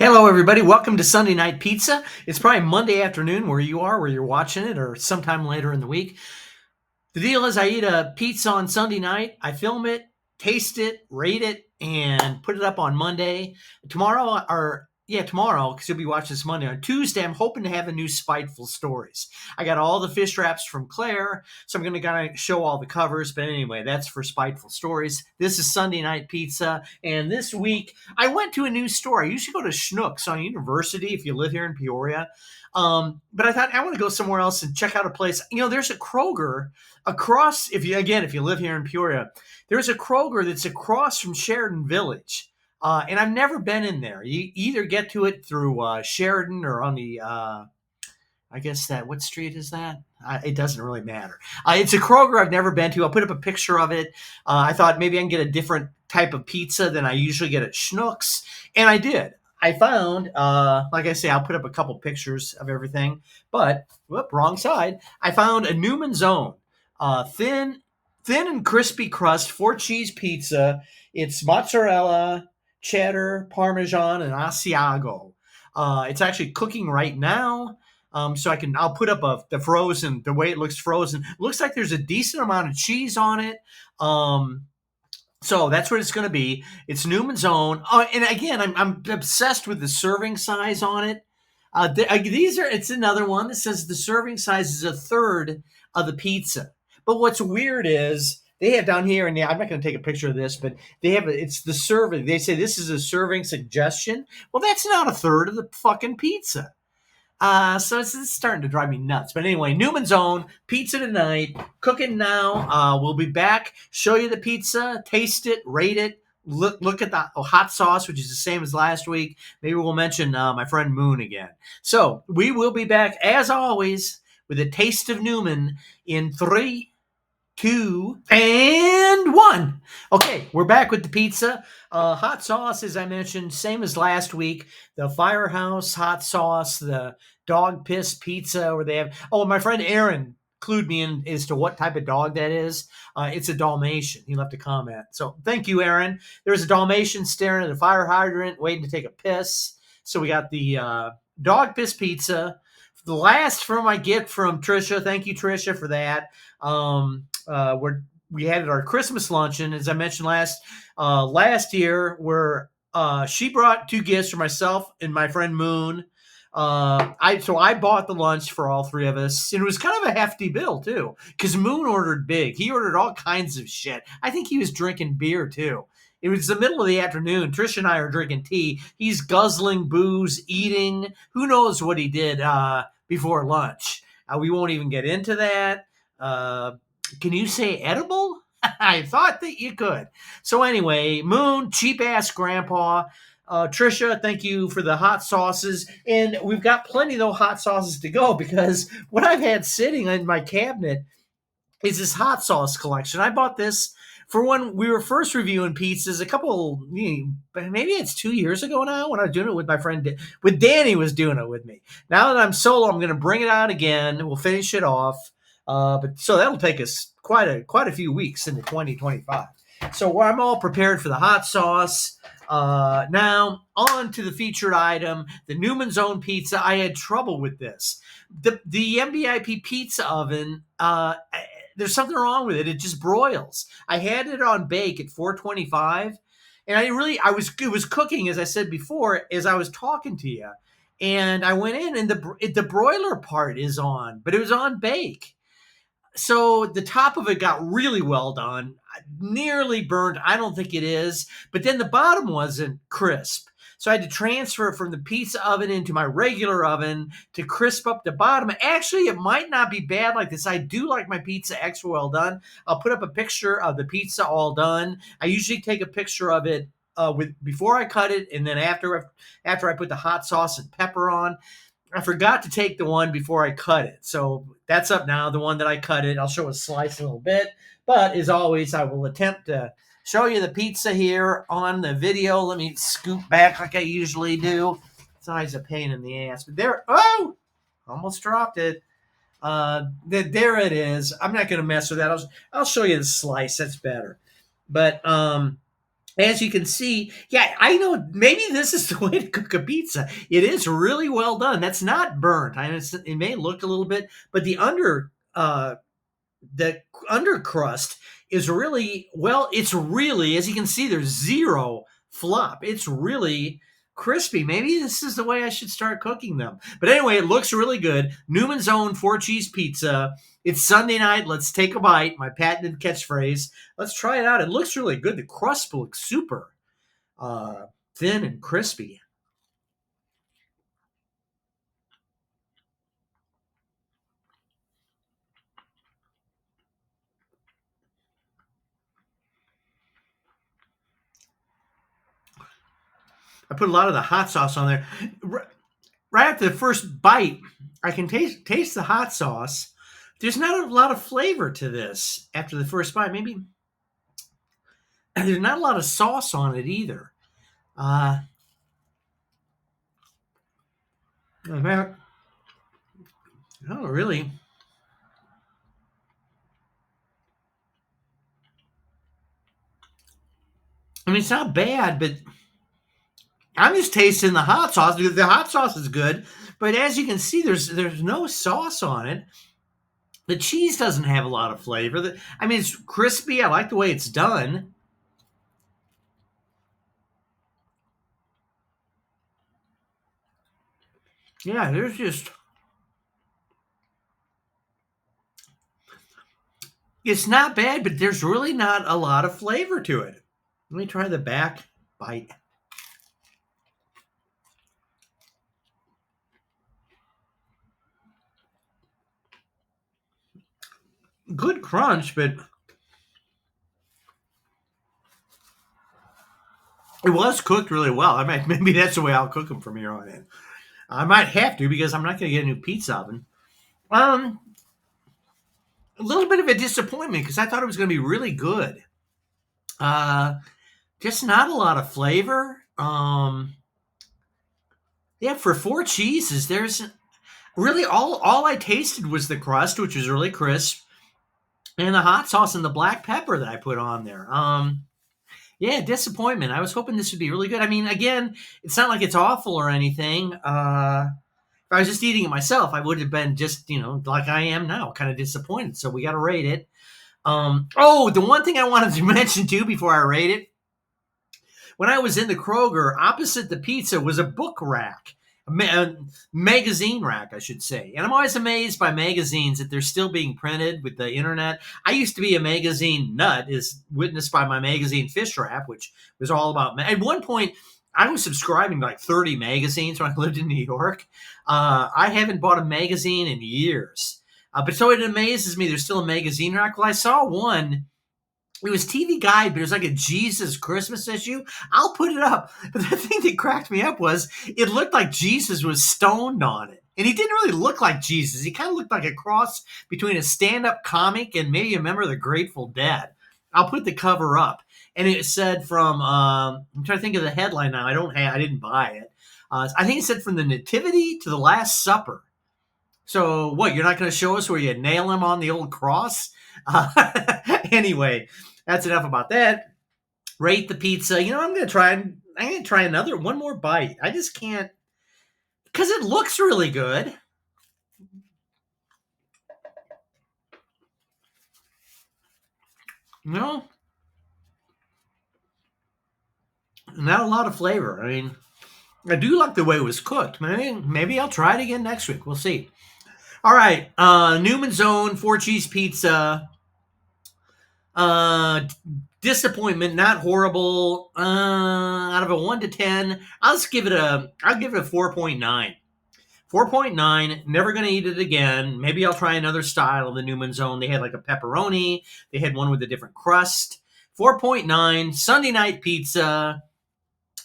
Hello, everybody. Welcome to Sunday Night Pizza. It's probably Monday afternoon where you are, where you're watching it, or sometime later in the week. The deal is I eat a pizza on Sunday night. I film it, taste it, rate it, and put it up on Monday. Tomorrow, because you'll be watching this Monday. On Tuesday, I'm hoping to have the new Spiteful Stories. I got all the fish wraps from Claire, so I'm going to kind of show all the covers. But anyway, that's for Spiteful Stories. This is Sunday Night Pizza, and this week I went to a new store. I usually go to Schnucks on University if you live here in Peoria. But I thought I want to go somewhere else and check out a place. There's a Kroger across, if you live here in Peoria, there's a Kroger that's across from Sheridan Village. And I've never been in there. You either get to it through Sheridan or on the, what street is that? It doesn't really matter. It's a Kroger I've never been to. I'll put up a picture of it. I thought maybe I can get a different type of pizza than I usually get at Schnucks. And I did. I found, like I say, I'll put up a couple pictures of everything. But, wrong side. I found a Newman's Own. Thin and crispy crust, 4-cheese pizza. It's mozzarella, cheddar, parmesan, and Asiago. It's actually cooking right now. So I'll put up the way it looks frozen. Looks like there's a decent amount of cheese on it. So that's what it's going to be. It's Newman's Own. And again, I'm obsessed with the serving size on it. It's another one that says the serving size is a third of the pizza. But what's weird is they have down here, and I'm not going to take a picture of this, but it's the serving. They say this is a serving suggestion. Well, that's not a third of the fucking pizza. So it's starting to drive me nuts. But anyway, Newman's Own, pizza tonight, cooking now. We'll be back, show you the pizza, taste it, rate it, look at the hot sauce, which is the same as last week. Maybe we'll mention my friend Moon again. So we will be back, as always, with a taste of Newman in 3, 2, and 1. Okay, we're back with the pizza. Hot sauce, as I mentioned, same as last week. The Firehouse hot sauce, the dog piss pizza, where they have. Oh, my friend Aaron clued me in as to what type of dog that is. It's a Dalmatian. He left a comment. So thank you, Aaron. There's a Dalmatian staring at a fire hydrant, waiting to take a piss. So we got the dog piss pizza. The last from my gift from Trisha. Thank you, Trisha, for that. We had our Christmas luncheon, as I mentioned last year, where she brought 2 gifts for myself and my friend Moon. I bought the lunch for all 3 of us, and it was kind of a hefty bill too, because Moon ordered big. He ordered all kinds of shit. I think he was drinking beer too. It was the middle of the afternoon. Trish and I are drinking tea. He's guzzling booze, eating. Who knows what he did before lunch? We won't even get into that. Can you say edible? I thought that you could. So anyway, Moon, cheap-ass grandpa. Trisha, thank you for the hot sauces. And we've got plenty of those hot sauces to go, because what I've had sitting in my cabinet is this hot sauce collection. I bought this for when we were first reviewing pizzas maybe it's 2 years ago now, when I was doing it with my friend, with Danny was doing it with me. Now that I'm solo, I'm going to bring it out again. We'll finish it off. But so that'll take us quite a few weeks into 2025. So I'm all prepared for the hot sauce. Now on to the featured item, the Newman's Own pizza. I had trouble with this. The MBIP pizza oven, there's something wrong with it. It just broils. I had it on bake at 425, and it was cooking, as I said before, as I was talking to you. And I went in, and the broiler part is on, but it was on bake. So the top of it got really well done, nearly burned. I don't think it is, but then the bottom wasn't crisp. So I had to transfer it from the pizza oven into my regular oven to crisp up the bottom. Actually, it might not be bad like this. I do like my pizza extra well done. I'll put up a picture of the pizza all done. I usually take a picture of it before I cut it, and then after I put the hot sauce and pepper on. I forgot to take the one before I cut it. So that's up now, the one that I cut it. I'll show a slice in a little bit. But as always, I will attempt to show you the pizza here on the video. Let me scoot back like I usually do. It's always a pain in the ass. But there, almost dropped it. There it is. I'm not going to mess with that. I'll show you the slice. That's better. But As you can see, yeah, I know maybe this is the way to cook a pizza. It is really well done. That's not burnt. It may look a little bit, but the under crust is really well. It's really, as you can see, there's zero flop. It's really crispy. Maybe this is the way I should start cooking them. But anyway, it looks really good. Newman's Own 4-cheese pizza. It's Sunday night. Let's take a bite. My patented catchphrase. Let's try it out. It looks really good. The crust looks super uh, thin and crispy. I put a lot of the hot sauce on there. Right after the first bite, I can taste the hot sauce. There's not a lot of flavor to this after the first bite. Maybe there's not a lot of sauce on it either. Uh, I don't really. I mean, it's not bad, but I'm just tasting the hot sauce. The hot sauce is good, but as you can see, there's no sauce on it. The cheese doesn't have a lot of flavor. I mean, it's crispy. I like the way it's done. Yeah, there's just it's not bad, but there's really not a lot of flavor to it. Let me try the back bite. Good crunch, but it was cooked really well. I might maybe that's the way I'll cook them from here on in. I might have to because I'm not going to get a new pizza oven. Um, a little bit of a disappointment because I thought it was going to be really good. Uh, just not a lot of flavor. Yeah, for 4 cheeses, there's really all I tasted was the crust, which was really crisp, and the hot sauce and the black pepper that I put on there. Yeah, disappointment. I was hoping this would be really good. I mean, again, it's not like it's awful or anything. If I was just eating it myself, I would have been just, like I am now, kind of disappointed. So we got to rate it. Oh, the one thing I wanted to mention too before I rate it, when I was in the Kroger, opposite the pizza was a book rack, a magazine rack, I should say. And I'm always amazed by magazines that they're still being printed with the internet. I used to be a magazine nut, as witnessed by my magazine Fish Wrap, which was all about. At one point, I was subscribing to like 30 magazines when I lived in New York. I haven't bought a magazine in years. But so it amazes me there's still a magazine rack. Well, I saw one. It was TV Guide, but it was like a Jesus Christmas issue. I'll put it up. But the thing that cracked me up was it looked like Jesus was stoned on it. And he didn't really look like Jesus. He kind of looked like a cross between a stand-up comic and maybe a member of the Grateful Dead. I'll put the cover up. And it said from I'm trying to think of the headline now. I didn't buy it. I think it said from the Nativity to the Last Supper. So what? You're not going to show us where you nail him on the old cross? Anyway, that's enough about that. Rate the pizza. I'm gonna try another one more bite. I just can't because it looks really good. No, not a lot of flavor. I mean, I do like the way it was cooked. Maybe I'll try it again next week. We'll see. All right, Newman's Own 4-cheese pizza. Uh, Disappointment, not horrible. Out of a 1 to 10, I'll give it a 4.9. 4.9, never going to eat it again. Maybe I'll try another style of the Newman's Own. They had like a pepperoni. They had one with a different crust. 4.9, Sunday night pizza.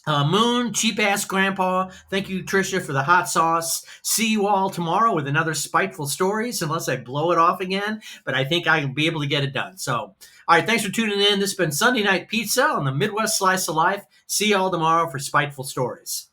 Moon, cheap ass grandpa. Thank you, Trisha, for the hot sauce. See you all tomorrow with another Spiteful Stories, unless I blow it off again. But I think I'll be able to get it done. So, all right, thanks for tuning in. This has been Sunday Night Pizza on the Midwest Slice of Life. See you all tomorrow for Spiteful Stories.